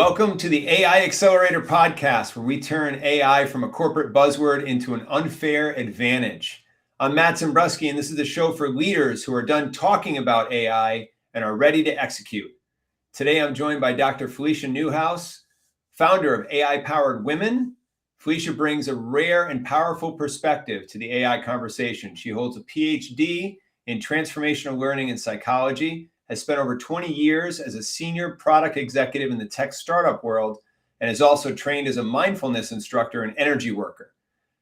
Welcome to the AI Accelerator Podcast, where we turn AI from a corporate buzzword into an unfair advantage. I'm Matt Zembruski, and this is the show for leaders who are done talking about AI and are ready to execute. Today, I'm joined by Dr. Felicia Newhouse, founder of AI-Powered Women. Felicia brings a rare and powerful perspective to the AI conversation. She holds a PhD in transformational learning and psychology, has spent over 20 years as a senior product executive in the tech startup world, and is also trained as a mindfulness instructor and energy worker.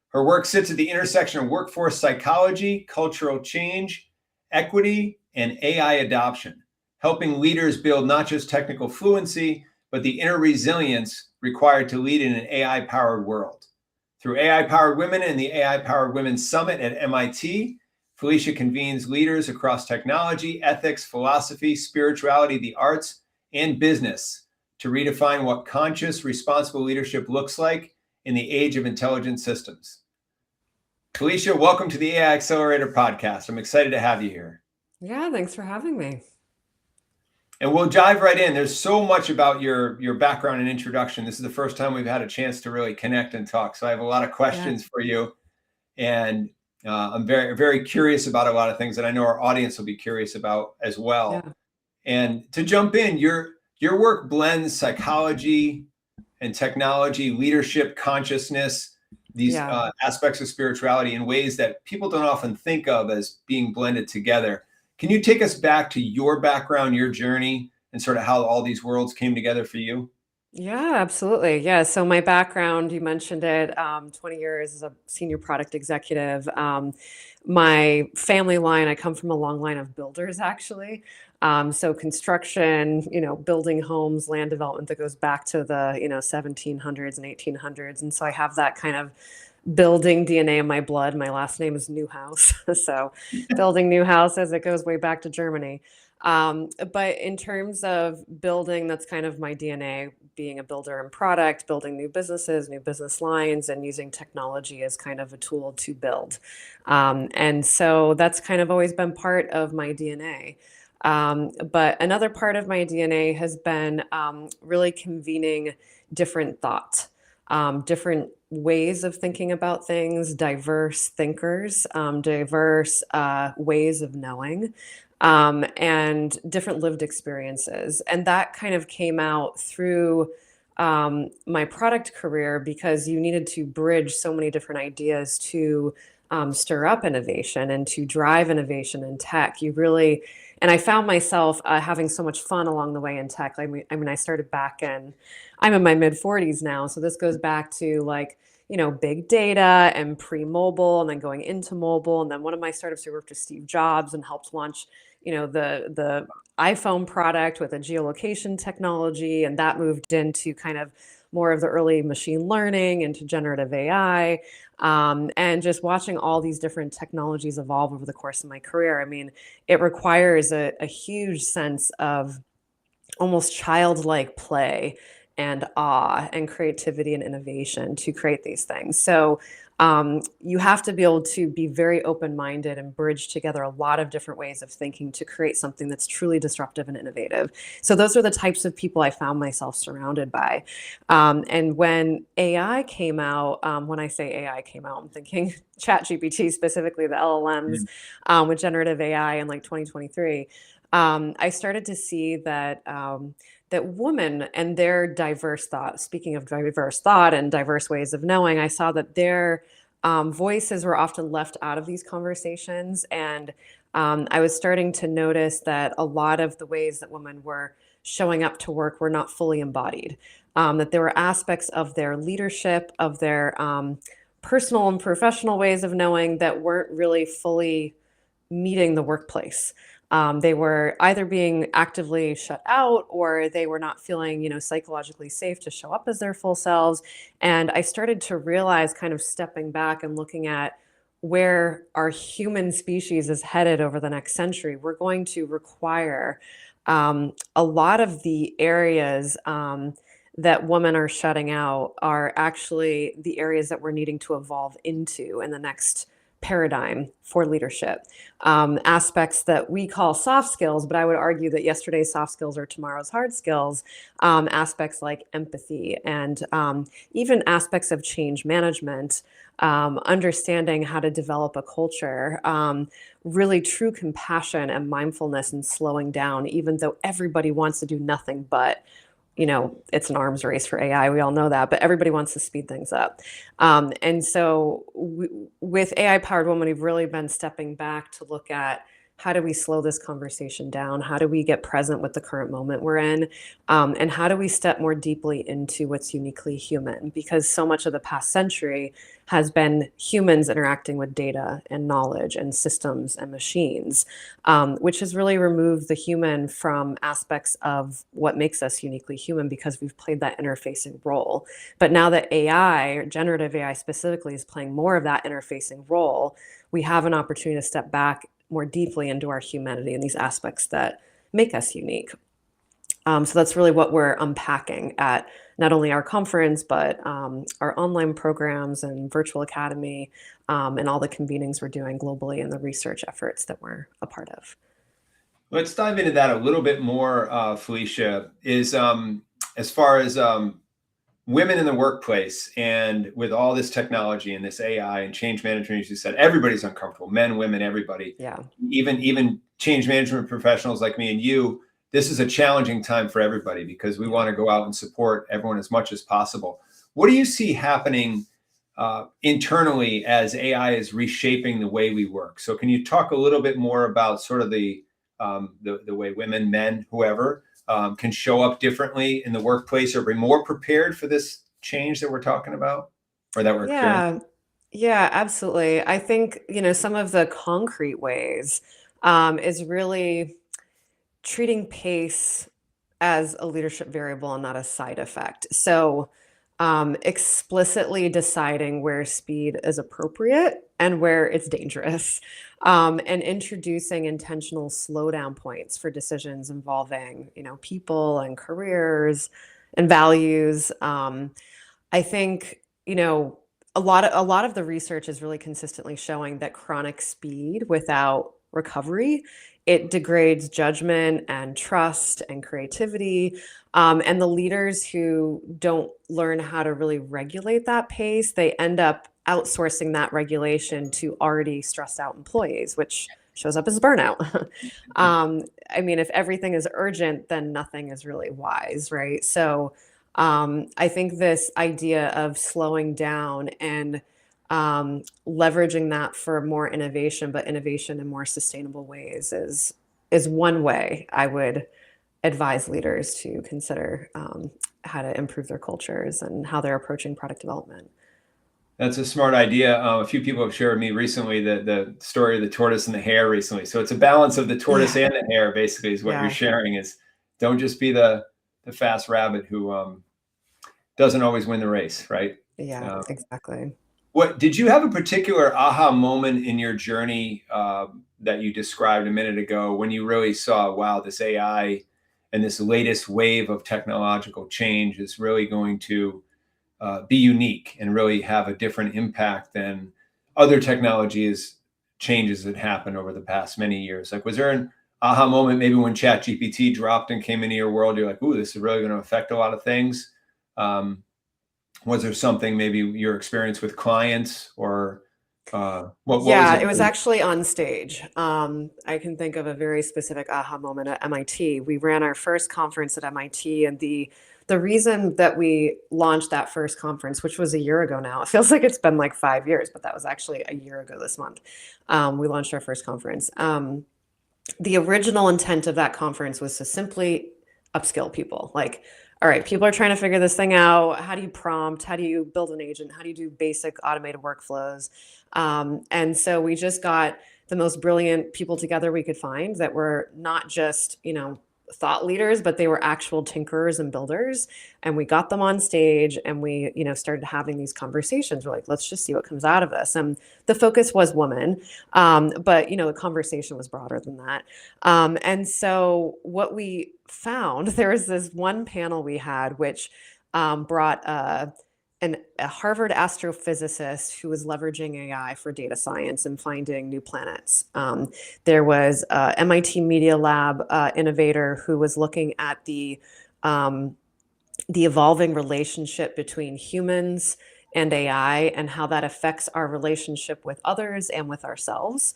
Her work sits at the intersection of workforce psychology, cultural change, equity, and AI adoption, helping leaders build not just technical fluency, but the inner resilience required to lead in an AI-powered world. Through AI-Powered Women and the AI-Powered Women Summit at MIT, Felicia convenes leaders across technology, ethics, philosophy, spirituality, the arts, and business to redefine what conscious, responsible leadership looks like in the age of intelligent systems. Felicia, welcome to the AI Accelerator Podcast. I'm excited to have you here. Yeah, thanks for having me. And we'll dive right in. There's so much about your background and introduction. This is the first time we've had a chance to really connect and talk. So I have a lot of questions for you. And I'm very, very curious about a lot of things that I know our audience will be curious about as well. Yeah. And to jump in, your work blends psychology and technology, leadership, consciousness, these aspects of spirituality in ways that people don't often think of as being blended together. Can you take us back to your background, your journey, and sort of how all these worlds came together for you? Yeah, absolutely. Yeah. So my background, you mentioned it, 20 years as a senior product executive. My family line, I come from a long line of builders, actually. So construction, building homes, land development that goes back to the, 1700s and 1800s. And so I have that kind of building DNA in my blood. My last name is Newhouse. So building new houses, it goes way back to Germany. But in terms of building, that's kind of my DNA, being a builder in product, building new businesses, new business lines, and using technology as kind of a tool to build. And so that's kind of always been part of my DNA. But another part of my DNA has been really convening different thought, different ways of thinking about things, diverse thinkers, diverse ways of knowing, and different lived experiences. And that kind of came out through my product career because you needed to bridge so many different ideas to stir up innovation and to drive innovation in tech. And I found myself having so much fun along the way in tech. I started I'm in my mid 40s now. So this goes back to big data and pre-mobile and then going into mobile. And then one of my startups, we worked with Steve Jobs and helped launch, the iPhone product with a geolocation technology. And that moved into kind of more of the early machine learning into generative AI. And just watching all these different technologies evolve over the course of my career. I mean, it requires a huge sense of almost childlike play and awe and creativity and innovation to create these things. So you have to be able to be very open-minded and bridge together a lot of different ways of thinking to create something that's truly disruptive and innovative. So those are the types of people I found myself surrounded by. And when AI came out, when I say AI came out, I'm thinking ChatGPT, specifically the LLMs with generative AI in 2023. I started to see that women and their diverse thought, speaking of diverse thought and diverse ways of knowing, I saw that their voices were often left out of these conversations. And I was starting to notice that a lot of the ways that women were showing up to work were not fully embodied, that there were aspects of their leadership, of their personal and professional ways of knowing that weren't really fully meeting the workplace. They were either being actively shut out or they were not feeling, psychologically safe to show up as their full selves. And I started to realize, kind of stepping back and looking at where our human species is headed over the next century, we're going to require a lot of the areas that women are shutting out are actually the areas that we're needing to evolve into in the next paradigm for leadership. Aspects that we call soft skills, but I would argue that yesterday's soft skills are tomorrow's hard skills. Aspects like empathy and even aspects of change management, understanding how to develop a culture, really true compassion and mindfulness and slowing down, even though everybody wants to do nothing but, it's an arms race for AI. We all know that, but everybody wants to speed things up. And so with AI Powered Women, we've really been stepping back to look at how do we slow this conversation down? How do we get present with the current moment we're in? And how do we step more deeply into what's uniquely human? Because so much of the past century has been humans interacting with data and knowledge and systems and machines, which has really removed the human from aspects of what makes us uniquely human because we've played that interfacing role. But now that AI, or generative AI specifically, is playing more of that interfacing role, we have an opportunity to step back more deeply into our humanity and these aspects that make us unique. So that's really what we're unpacking at not only our conference, but our online programs and virtual academy, and all the convenings we're doing globally and the research efforts that we're a part of. Let's dive into that a little bit more, Felicia, is as far as women in the workplace and with all this technology and this AI and change management, as you said, everybody's uncomfortable, men, women, everybody. Yeah. Even change management professionals like me and you, this is a challenging time for everybody because we want to go out and support everyone as much as possible. What do you see happening internally as AI is reshaping the way we work? So can you talk a little bit more about sort of the way women, men, whoever, can show up differently in the workplace or be more prepared for this change that we're talking about or that we're experiencing? Yeah, absolutely. I think, some of the concrete ways is really treating pace as a leadership variable and not a side effect. So, explicitly deciding where speed is appropriate and where it's dangerous, and introducing intentional slowdown points for decisions involving, people and careers and values. I think, a lot of the research is really consistently showing that chronic speed without recovery, it degrades judgment and trust and creativity. And the leaders who don't learn how to really regulate that pace, they end up outsourcing that regulation to already stressed out employees, which shows up as burnout. If everything is urgent, then nothing is really wise, right? So I think this idea of slowing down and leveraging that for more innovation, but innovation in more sustainable ways is one way I would advise leaders to consider how to improve their cultures and how they're approaching product development. That's a smart idea. A few people have shared with me recently the story of the tortoise and the hare recently. So it's a balance of the tortoise Yeah. and the hare, basically, is what Yeah. you're sharing is don't just be the fast rabbit who doesn't always win the race, right? Yeah, exactly. What did you have a particular aha moment in your journey that you described a minute ago when you really saw, wow, this AI and this latest wave of technological change is really going to be unique and really have a different impact than other technologies changes that happened over the past many years? Like, was there an aha moment maybe when ChatGPT dropped and came into your world? You're like, ooh, this is really going to affect a lot of things. Was there something, maybe your experience with clients or what was Yeah, it? it was actually on stage. I can think of a very specific aha moment at MIT. We ran our first conference at MIT, and the reason that we launched that first conference, which was a year ago now, it feels like it's been like 5 years, but that was actually a year ago this month. We launched our first conference. The original intent of that conference was to simply upskill people. Like, all right, people are trying to figure this thing out. How do you prompt? How do you build an agent? How do you do basic automated workflows? And so we just got the most brilliant people together we could find that were not just, thought leaders, but they were actual tinkerers and builders. And we got them on stage and we, started having these conversations. We're like, let's just see what comes out of this. And the focus was women. But, the conversation was broader than that. And so what we found, there was this one panel we had, which brought a Harvard astrophysicist who was leveraging AI for data science and finding new planets. There was a MIT Media Lab innovator who was looking at the evolving relationship between humans and AI and how that affects our relationship with others and with ourselves.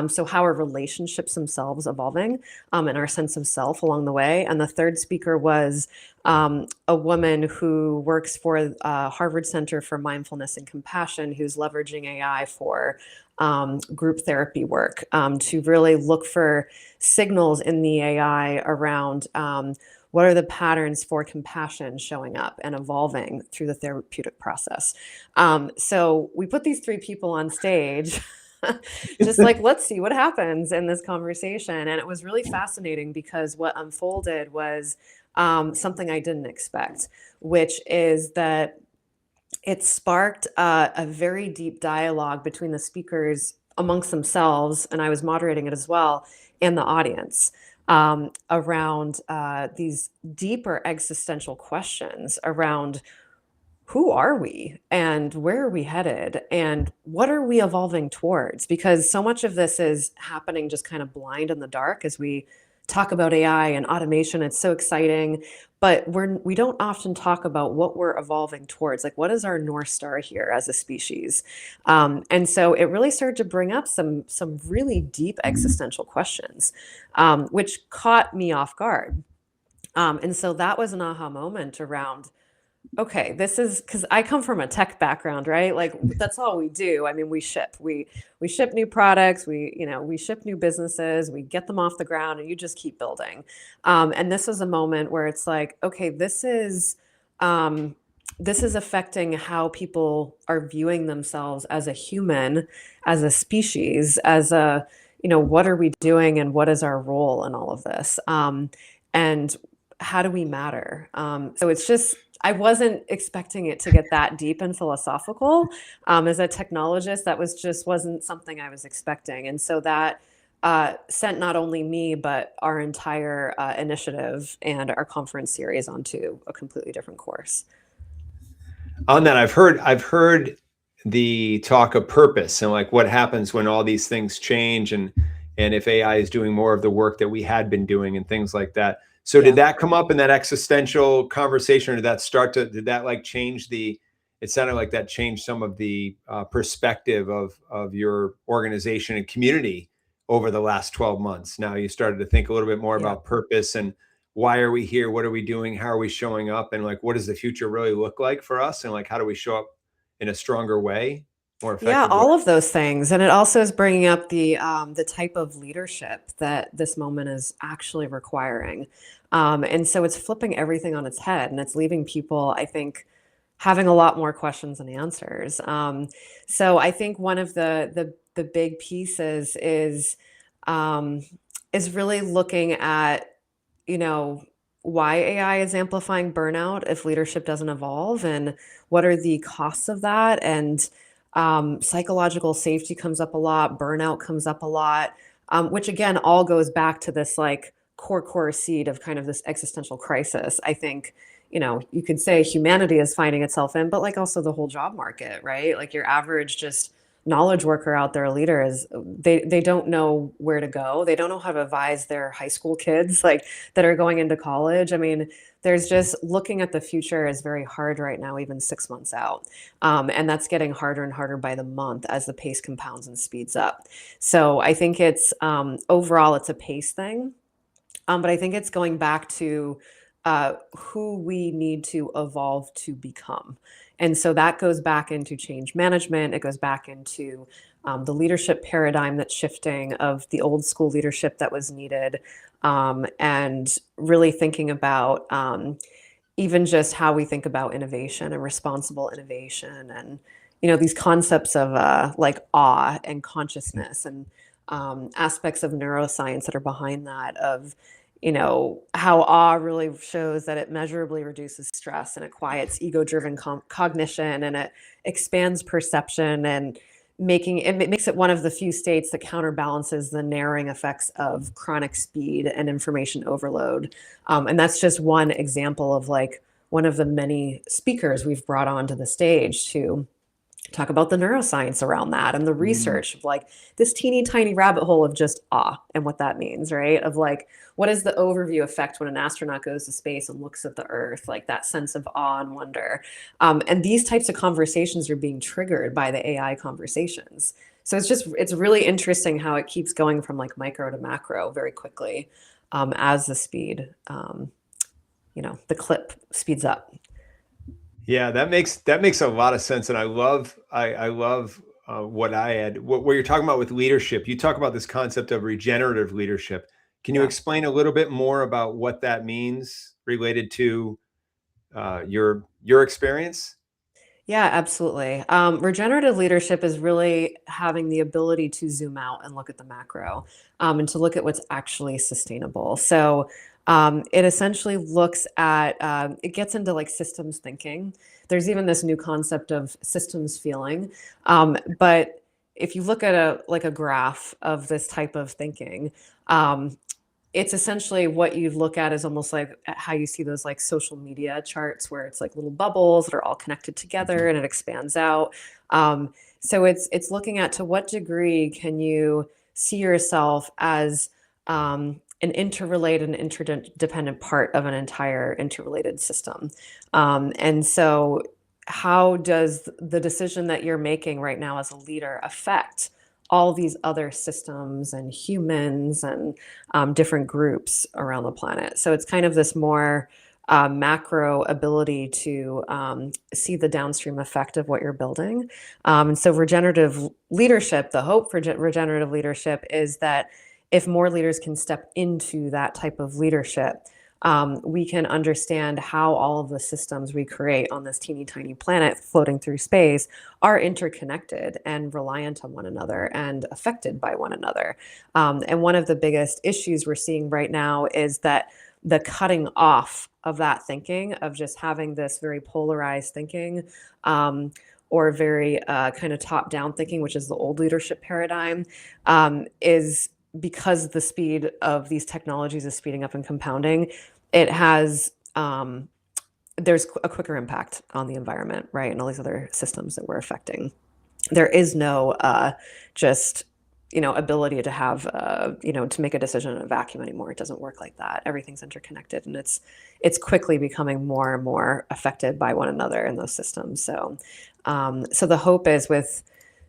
So how are relationships themselves evolving and our sense of self along the way. And the third speaker was a woman who works for Harvard Center for Mindfulness and Compassion, who's leveraging AI for group therapy work to really look for signals in the AI around what are the patterns for compassion showing up and evolving through the therapeutic process. So we put these three people on stage, just like, let's see what happens in this conversation. And it was really fascinating because what unfolded was something I didn't expect, which is that it sparked a very deep dialogue between the speakers amongst themselves, and I was moderating it as well, and the audience around these deeper existential questions around who are we and where are we headed and what are we evolving towards? Because so much of this is happening just kind of blind in the dark as we talk about AI and automation. It's so exciting, but we don't often talk about what we're evolving towards. Like, what is our North Star here as a species? And so it really started to bring up some really deep existential questions, which caught me off guard. And so that was an aha moment around, okay, this is because I come from a tech background, right? Like that's all we do. I mean, we ship new products, we ship new businesses, we get them off the ground, and you just keep building. And this is a moment where it's like, okay, this is affecting how people are viewing themselves as a human, as a species, as a, what are we doing and what is our role in all of this? And how do we matter? So it's just, I wasn't expecting it to get that deep and philosophical. As a technologist, that wasn't something I was expecting. And so that sent not only me, but our entire initiative and our conference series onto a completely different course. On that, I've heard the talk of purpose and like what happens when all these things change and if AI is doing more of the work that we had been doing and things like that. So did that come up in that existential conversation, or did that like change it sounded like that changed some of the perspective of your organization and community over the last 12 months. Now you started to think a little bit more about purpose and why are we here? What are we doing? How are we showing up? And like, what does the future really look like for us? And like, how do we show up in a stronger way, more effective way? All of those things. And it also is bringing up the type of leadership that this moment is actually requiring. And so it's flipping everything on its head, and it's leaving people, I think, having a lot more questions and answers. So I think one of the big pieces is really looking at, why AI is amplifying burnout if leadership doesn't evolve, and what are the costs of that. And psychological safety comes up a lot, burnout comes up a lot, which again, all goes back to this like core seed of kind of this existential crisis. I think, you could say humanity is finding itself in, but like also the whole job market, right? Like your average just knowledge worker out there, leader is they don't know where to go. They don't know how to advise their high school kids like that are going into college. I mean, there's just looking at the future is very hard right now, even 6 months out. And that's getting harder and harder by the month as the pace compounds and speeds up. So I think it's overall, it's a pace thing. But I think it's going back to who we need to evolve to become. And so that goes back into change management. It goes back into the leadership paradigm that's shifting of the old school leadership that was needed, and really thinking about even just how we think about innovation and responsible innovation, and these concepts of like awe and consciousness and aspects of neuroscience that are behind that, of how awe really shows that it measurably reduces stress and it quiets ego-driven cognition, and it expands perception, and makes it one of the few states that counterbalances the narrowing effects of chronic speed and information overload. And that's just one example of like one of the many speakers we've brought onto the stage to talk about the neuroscience around that and the research of like this teeny tiny rabbit hole of just awe and what that means, right? Of like, what is the overview effect when an astronaut goes to space and looks at the Earth, like that sense of awe and wonder. And these types of conversations are being triggered by the AI conversations. So it's really interesting how it keeps going from like micro to macro very quickly as the speed, the clip speeds up. Yeah, that makes a lot of sense, and I love what you're talking about with leadership. You talk about this concept of regenerative leadership. Can you explain a little bit more about what that means related to your experience? Yeah, absolutely. Regenerative leadership is really having the ability to zoom out and look at the macro, and to look at what's actually sustainable. So it essentially looks at, it gets into like systems thinking. There's even this new concept of systems feeling. But if you look at a graph of this type of thinking, it's essentially what you look at is almost like how you see those like social media charts where it's like little bubbles that are all connected together and it expands out. So it's looking at to what degree can you see yourself as an interrelated and interdependent part of an entire interrelated system. And so how does the decision that you're making right now as a leader affect all these other systems and humans and different groups around the planet? So it's kind of this more macro ability to see the downstream effect of what you're building. And so regenerative leadership, the hope for regenerative leadership is that if more leaders can step into that type of leadership, we can understand how all of the systems we create on this teeny tiny planet floating through space are interconnected and reliant on one another and affected by one another. And one of the biggest issues we're seeing right now is that the cutting off of that thinking, of just having this very polarized thinking, or very kind of top-down thinking, which is the old leadership paradigm, is because the speed of these technologies is speeding up and compounding. It has there's a quicker impact on the environment, right, and all these other systems that we're affecting. There is no just ability to have to make a decision in a vacuum anymore. It doesn't work like that. Everything's interconnected, and it's quickly becoming more and more affected by one another in those systems. So the hope is with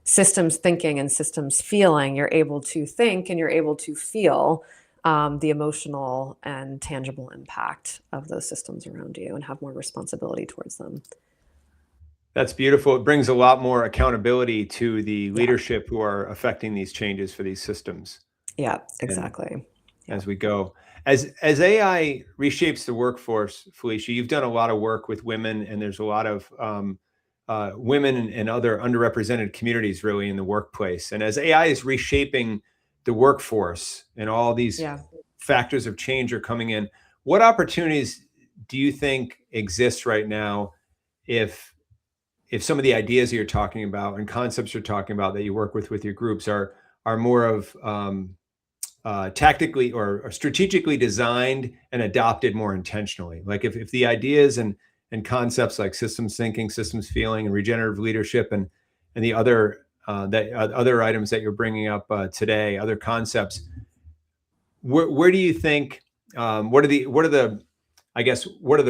systems thinking and systems feeling, you're able to think and you're able to feel the emotional and tangible impact of those systems around you and have more responsibility towards them. That's beautiful. It brings a lot more accountability to the leadership who are affecting these changes for these systems. Yeah, exactly. As we go. As AI reshapes the workforce, Felicia, you've done a lot of work with women, and there's a lot of women and other underrepresented communities really in the workplace. And as AI is reshaping the workforce and all these factors of change are coming in, what opportunities do you think exist right now if some of the ideas that you're talking about and concepts you're talking about that you work with your groups are more of tactically or strategically designed and adopted more intentionally? Like if the ideas and concepts like systems thinking, systems feeling, and regenerative leadership, and the other other items that you're bringing up today, other concepts, where do you think what are the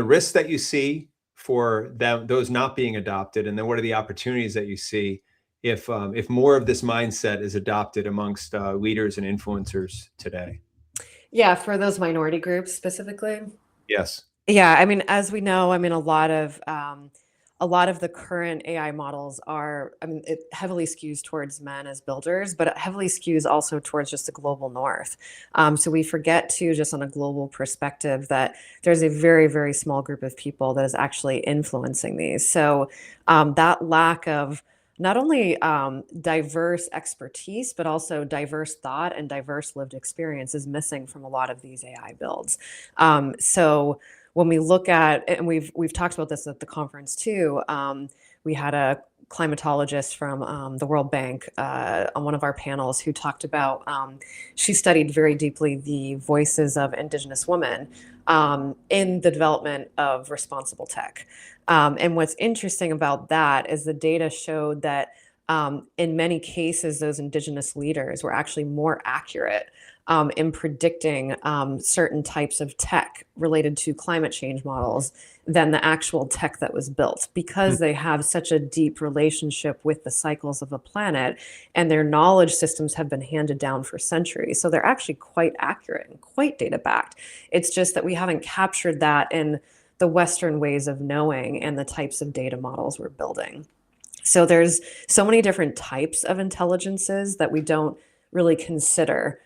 risks that you see for those not being adopted, and then what are the opportunities that you see if more of this mindset is adopted amongst leaders and influencers today? Yeah, for those minority groups specifically. Yes. Yeah, I mean, as we know, I mean, a lot of the current AI models are, I mean, it heavily skews towards men as builders, but it heavily skews also towards just the global north. So we forget to, just on a global perspective, that there's a very, very small group of people that is actually influencing these. So that lack of not only diverse expertise, but also diverse thought and diverse lived experience is missing from a lot of these AI builds. So when we look at, and we've talked about this at the conference too, we had a climatologist from the World Bank on one of our panels who talked about, she studied very deeply the voices of Indigenous women in the development of responsible tech. And what's interesting about that is the data showed that in many cases, those Indigenous leaders were actually more accurate in predicting certain types of tech related to climate change models than the actual tech that was built, because they have such a deep relationship with the cycles of the planet, and their knowledge systems have been handed down for centuries. So they're actually quite accurate and quite data backed. It's just that we haven't captured that in the Western ways of knowing and the types of data models we're building. So there's so many different types of intelligences that we don't really consider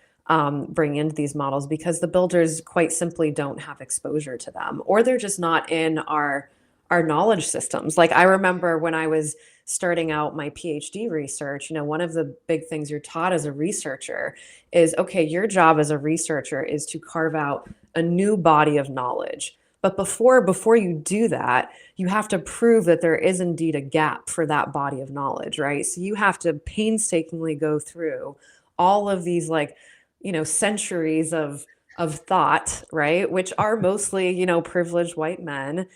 bring into these models, because the builders quite simply don't have exposure to them, or they're just not in our knowledge systems. Like, I remember when I was starting out my PhD research, one of the big things you're taught as a researcher is, okay, your job as a researcher is to carve out a new body of knowledge. But before you do that, you have to prove that there is indeed a gap for that body of knowledge, right? So you have to painstakingly go through all of these, like, centuries of thought, right? Which are mostly, privileged white men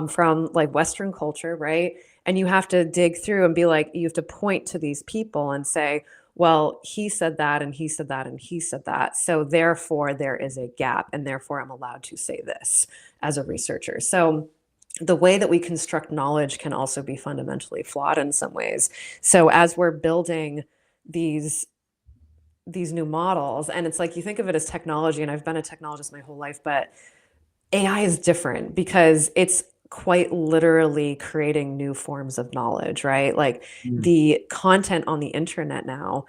from like Western culture, right? And you have to dig through and be like, you have to point to these people and say, well, he said that, and he said that, and he said that. So therefore there is a gap, and therefore I'm allowed to say this as a researcher. So the way that we construct knowledge can also be fundamentally flawed in some ways. So as we're building these new models, and it's like, you think of it as technology, and I've been a technologist my whole life, but AI is different because it's quite literally creating new forms of knowledge, right? Like, the content on the internet now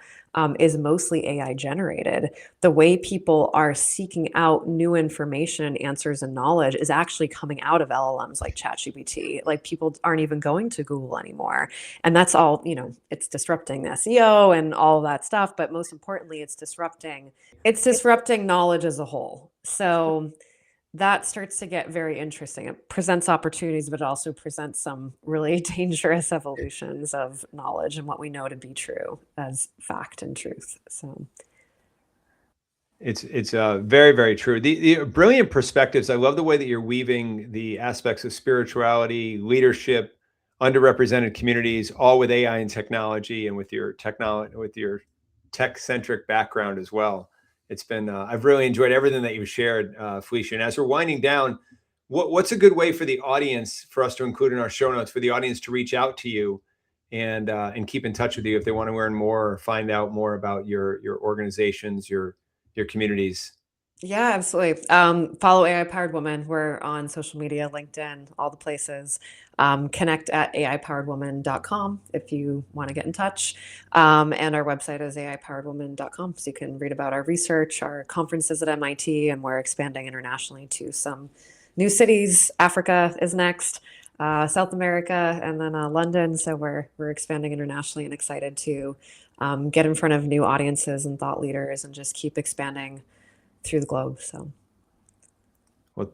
is mostly AI generated. The way people are seeking out new information and answers and knowledge is actually coming out of LLMs like ChatGPT. Like, people aren't even going to Google anymore. And that's all, it's disrupting the SEO and all of that stuff. But most importantly, it's disrupting knowledge as a whole. So that starts to get very interesting. It presents opportunities, but it also presents some really dangerous evolutions of knowledge and what we know to be true as fact and truth. So it's very, very true. The brilliant perspectives. I love the way that you're weaving the aspects of spirituality, leadership, underrepresented communities, all with AI and technology, and with your tech-centric background as well. It's been, I've really enjoyed everything that you've shared, Felicia. And as we're winding down, what's a good way for the audience, for us to include in our show notes, for the audience to reach out to you and keep in touch with you if they want to learn more or find out more about your organizations, your communities? yeah, absolutely. Follow AI-Powered Women. We're on social media, LinkedIn, all the places. Connect at AI-poweredwoman.com if you want to get in touch. And our website is AI-poweredwoman.com. So you can read about our research, our conferences at MIT, and we're expanding internationally to some new cities. Africa is next, South America, and then London. So we're expanding internationally, and excited to get in front of new audiences and thought leaders and just keep expanding through the globe. So, well,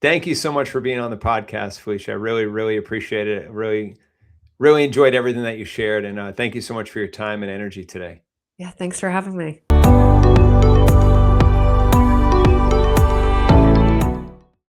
thank you so much for being on the podcast, Felicia. I really, really appreciate it. Really, really enjoyed everything that you shared. And thank you so much for your time and energy today. yeah, thanks for having me.